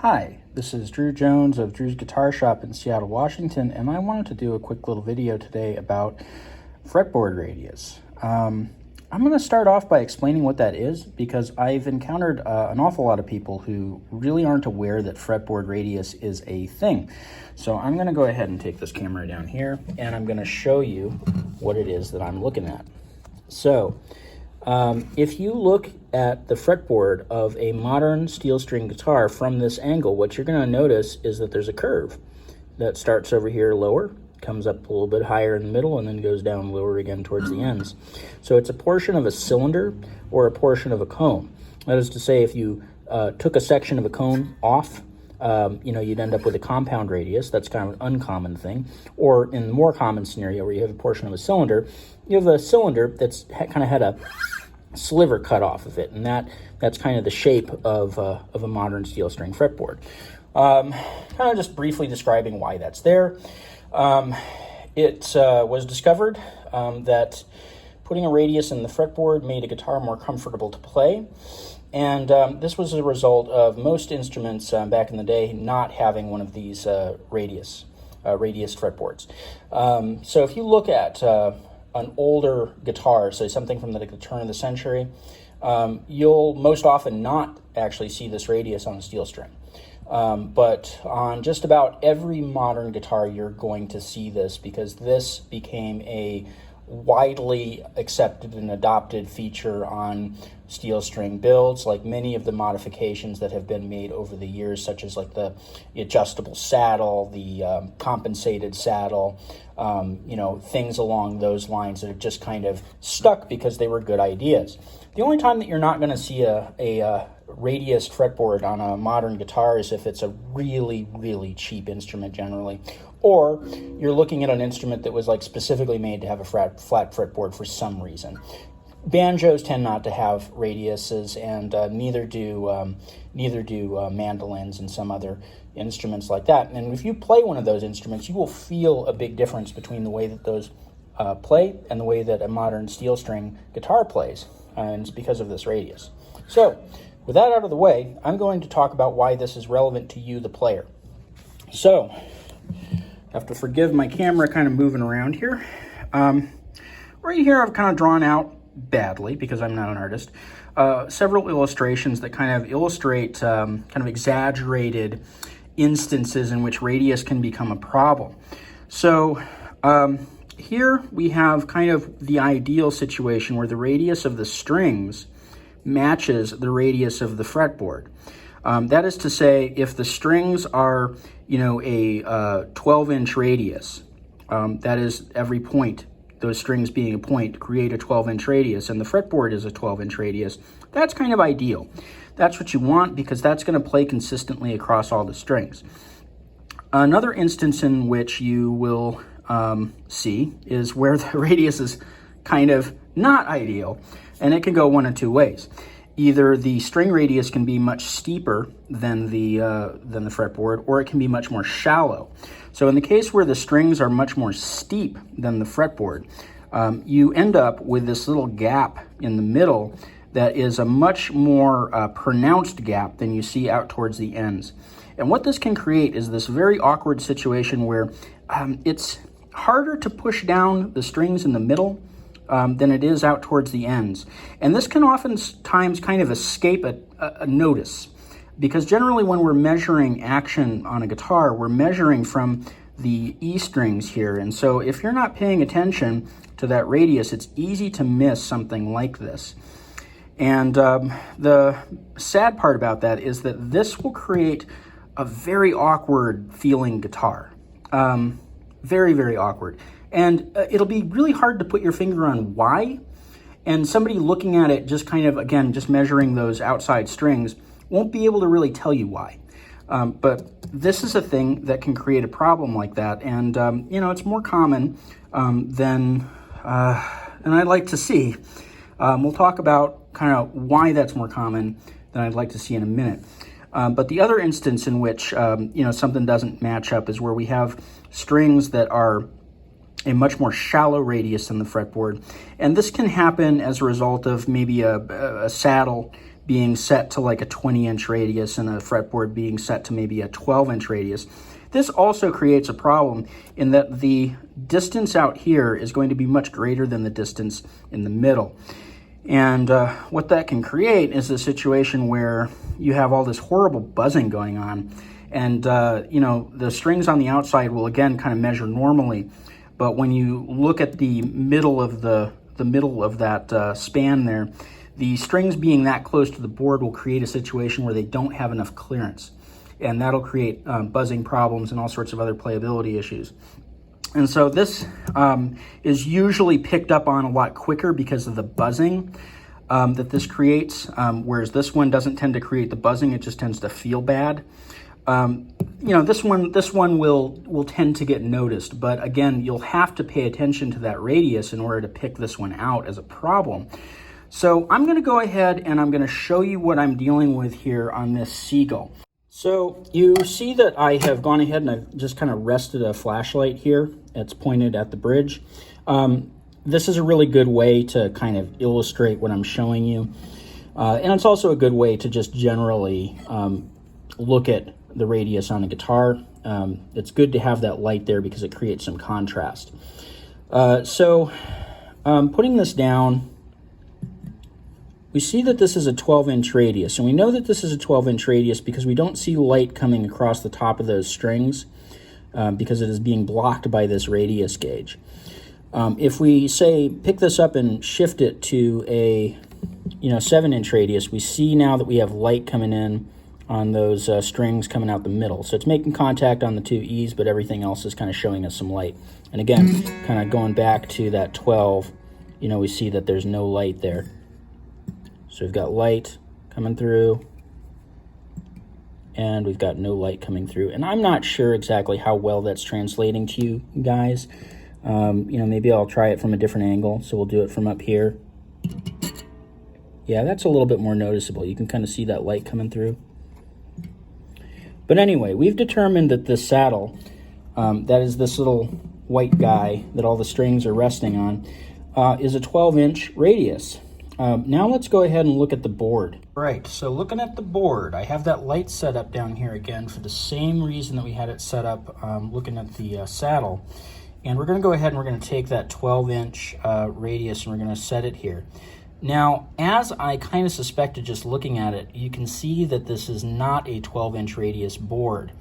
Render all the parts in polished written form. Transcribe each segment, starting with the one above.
Hi, this is Drew Jones of Drew's Guitar Shop in Seattle, Washington, and I wanted to do a quick little video today about fretboard radius. I'm going to start off by explaining what that is because I've encountered an awful lot of people who really aren't aware that fretboard radius is a thing. So I'm going to go ahead and take this camera down here and I'm going to show you what it is that I'm looking at. So if you look at the fretboard of a modern steel string guitar from this angle, what you're going to notice is that there's a curve that starts over here lower, comes up a little bit higher in the middle, and then goes down lower again towards the ends. So it's a portion of a cylinder or a portion of a cone. That is to say, if you took a section of a cone off, you'd end up with a compound radius. That's kind of an uncommon thing. Or in the more common scenario where you have a portion of a cylinder, you have a cylinder that's kind of had a sliver cut off of it, and that's kind of the shape of a modern steel string fretboard. Kind of just briefly describing why that's there. It was discovered that putting a radius in the fretboard made a guitar more comfortable to play, and this was a result of most instruments back in the day not having one of these radiused fretboards. So if you look at an older guitar, say something from the turn of the century, you'll most often not actually see this radius on a steel string. But on just about every modern guitar, you're going to see this because this became a widely accepted and adopted feature on steel string builds, like many of the modifications that have been made over the years, such as like the adjustable saddle, the compensated saddle, things along those lines that have just kind of stuck because they were good ideas. The only time that you're not going to see a radiused fretboard on a modern guitar is if it's a really, really cheap instrument generally, or you're looking at an instrument that was like specifically made to have a flat fretboard for some reason. Banjos tend not to have radiuses, and neither do mandolins and some other instruments like that. And if you play one of those instruments, you will feel a big difference between the way that those play and the way that a modern steel string guitar plays, and it's because of this radius. So, with that out of the way, I'm going to talk about why this is relevant to you, the player. So, I have to forgive my camera kind of moving around here. Right here I've kind of drawn out badly because I'm not an artist, several illustrations that kind of illustrate kind of exaggerated instances in which radius can become a problem. So here we have kind of the ideal situation where the radius of the strings matches the radius of the fretboard. That is to say, if the strings are, a 12-inch radius, that is every point, those strings being a point, create a 12-inch radius, and the fretboard is a 12-inch radius, that's kind of ideal. That's what you want because that's going to play consistently across all the strings. Another instance in which you will see is where the radius is kind of not ideal, and it can go one of two ways. Either the string radius can be much steeper than the fretboard, or it can be much more shallow. So in the case where the strings are much more steep than the fretboard, you end up with this little gap in the middle that is a much more pronounced gap than you see out towards the ends. And what this can create is this very awkward situation where it's harder to push down the strings in the middle than it is out towards the ends. And this can oftentimes kind of escape a notice, because generally when we're measuring action on a guitar, we're measuring from the E strings here. And so if you're not paying attention to that radius, it's easy to miss something like this. And the sad part about that is that this will create a very awkward feeling guitar. Very, very awkward. And it'll be really hard to put your finger on why. And somebody looking at it just kind of, again, just measuring those outside strings won't be able to really tell you why. But this is a thing that can create a problem like that. And, it's more common than I'd like to see. We'll talk about kind of why that's more common than I'd like to see in a minute. But the other instance in which, something doesn't match up is where we have strings that are a much more shallow radius than the fretboard. And this can happen as a result of maybe a saddle being set to like a 20-inch radius and a fretboard being set to maybe a 12-inch radius. This also creates a problem in that the distance out here is going to be much greater than the distance in the middle. And what that can create is a situation where you have all this horrible buzzing going on. And, you know, the strings on the outside will, again, kind of measure normally. But when you look at the middle of the middle of that span there, the strings being that close to the board will create a situation where they don't have enough clearance. And that'll create buzzing problems and all sorts of other playability issues. And so this is usually picked up on a lot quicker because of the buzzing that this creates, whereas this one doesn't tend to create the buzzing, it just tends to feel bad. You know, this one will tend to get noticed, but again, you'll have to pay attention to that radius in order to pick this one out as a problem. So I'm going to go ahead and I'm going to show you what I'm dealing with here on this Seagull. So you see that I have gone ahead and I've just kind of rested a flashlight here. It's pointed at the bridge. This is a really good way to kind of illustrate what I'm showing you. And it's also a good way to just generally look at the radius on the guitar. It's good to have that light there because it creates some contrast. So putting this down, we see that this is a 12-inch radius, and we know that this is a 12-inch radius because we don't see light coming across the top of those strings because it is being blocked by this radius gauge. If we say pick this up and shift it to a 7-inch radius, we see now that we have light coming in on those strings coming out the middle. So it's making contact on the two E's, but everything else is kind of showing us some light. And again, kind of going back to that 12, we see that there's no light there. So we've got light coming through, and we've got no light coming through. And I'm not sure exactly how well that's translating to you guys. Maybe I'll try it from a different angle. So we'll do it from up here. Yeah, that's a little bit more noticeable. You can kind of see that light coming through. But anyway, we've determined that this saddle, that is this little white guy that all the strings are resting on, is a 12-inch radius. Now let's go ahead and look at the board. Right, so looking at the board, I have that light set up down here again for the same reason that we had it set up looking at the saddle. And we're going to go ahead and we're going to take that 12-inch radius and we're going to set it here. Now, as I kind of suspected just looking at it, you can see that this is not a 12-inch radius board.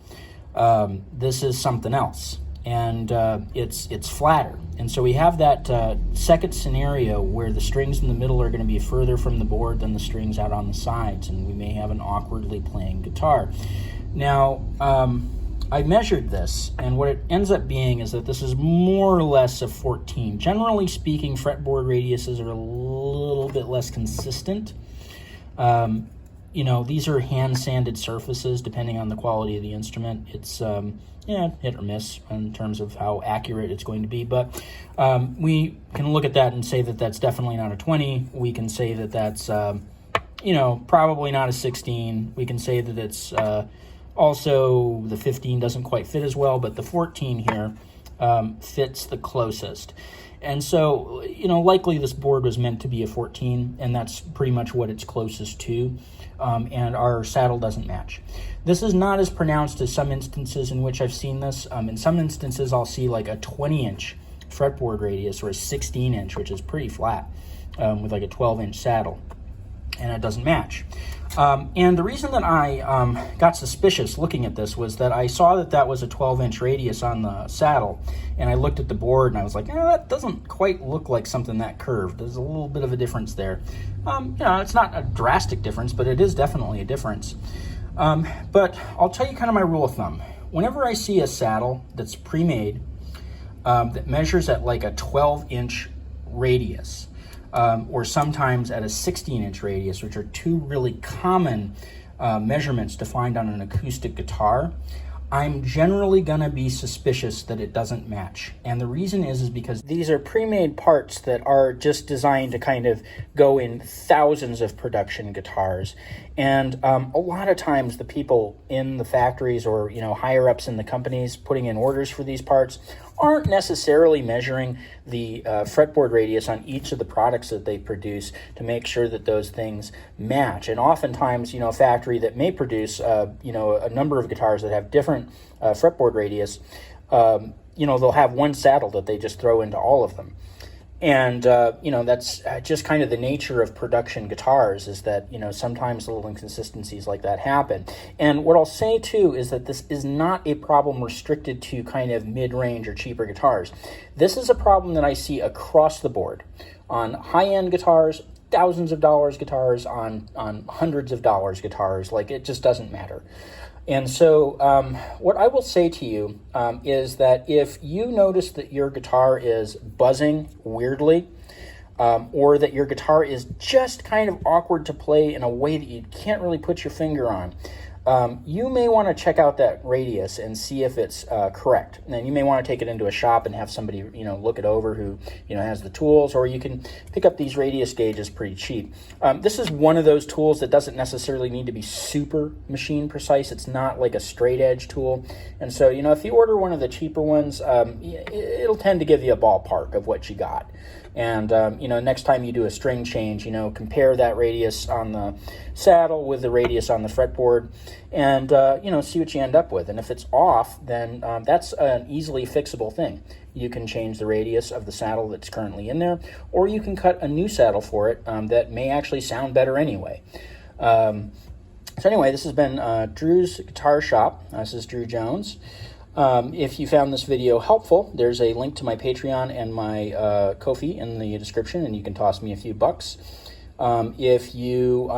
This is something else, and it's flatter. And so we have that second scenario where the strings in the middle are going to be further from the board than the strings out on the sides, and we may have an awkwardly playing guitar. Now, I measured this, and what it ends up being is that this is more or less a 14. Generally speaking, fretboard radiuses are a little bit less consistent. These are hand-sanded surfaces, depending on the quality of the instrument. It's hit or miss in terms of how accurate it's going to be, but we can look at that and say that that's definitely not a 20. We can say that that's, probably not a 16. We can say that it's also the 15 doesn't quite fit as well, but the 14 here fits the closest. And so, likely this board was meant to be a 14, and that's pretty much what it's closest to, and our saddle doesn't match. This is not as pronounced as some instances in which I've seen this. In some instances, I'll see like a 20-inch fretboard radius or a 16-inch, which is pretty flat, with like a 12-inch saddle, and it doesn't match. And the reason that I got suspicious looking at this was that I saw that that was a 12-inch radius on the saddle, and I looked at the board and I was like, that doesn't quite look like something that curved. There's a little bit of a difference there. It's not a drastic difference, but it is definitely a difference. But I'll tell you kind of my rule of thumb. Whenever I see a saddle that's pre-made that measures at like a 12-inch radius, or sometimes at a 16-inch radius, which are two really common measurements to find on an acoustic guitar, I'm generally going to be suspicious that it doesn't match. And the reason is because these are pre-made parts that are just designed to kind of go in thousands of production guitars. And a lot of times the people in the factories or, higher ups in the companies putting in orders for these parts aren't necessarily measuring the fretboard radius on each of the products that they produce to make sure that those things match. And oftentimes, a factory that may produce, a number of guitars that have different fretboard radius, they'll have one saddle that they just throw into all of them. And, that's just kind of the nature of production guitars, is that, sometimes little inconsistencies like that happen. And what I'll say, too, is that this is not a problem restricted to kind of mid-range or cheaper guitars. This is a problem that I see across the board on high-end guitars, thousands of dollars guitars, on hundreds of dollars guitars. Like, it just doesn't matter. And so what I will say to you is that if you notice that your guitar is buzzing weirdly, or that your guitar is just kind of awkward to play in a way that you can't really put your finger on, you may want to check out that radius and see if it's correct. And then you may want to take it into a shop and have somebody, look it over who, has the tools, or you can pick up these radius gauges pretty cheap. This is one of those tools that doesn't necessarily need to be super machine precise. It's not like a straight edge tool. And so, if you order one of the cheaper ones, it'll tend to give you a ballpark of what you got. And, next time you do a string change, compare that radius on the saddle with the radius on the fretboard, and, see what you end up with. And if it's off, then that's an easily fixable thing. You can change the radius of the saddle that's currently in there, or you can cut a new saddle for it that may actually sound better anyway. So anyway, this has been Drew's Guitar Shop. This is Drew Jones. If you found this video helpful, there's a link to my Patreon and my Ko-fi in the description, and you can toss me a few bucks. If you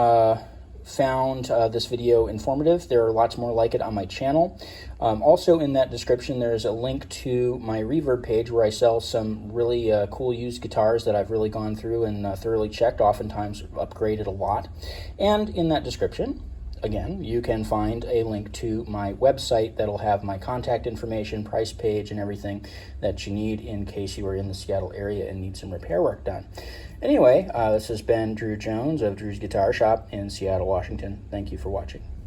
found this video informative, there are lots more like it on my channel. Also in that description, there's a link to my Reverb page where I sell some really cool used guitars that I've really gone through and thoroughly checked, oftentimes upgraded a lot. And in that description, again, you can find a link to my website that'll have my contact information, price page, and everything that you need in case you are in the Seattle area and need some repair work done. Anyway, this has been Drew Jones of Drew's Guitar Shop in Seattle, Washington. Thank you for watching.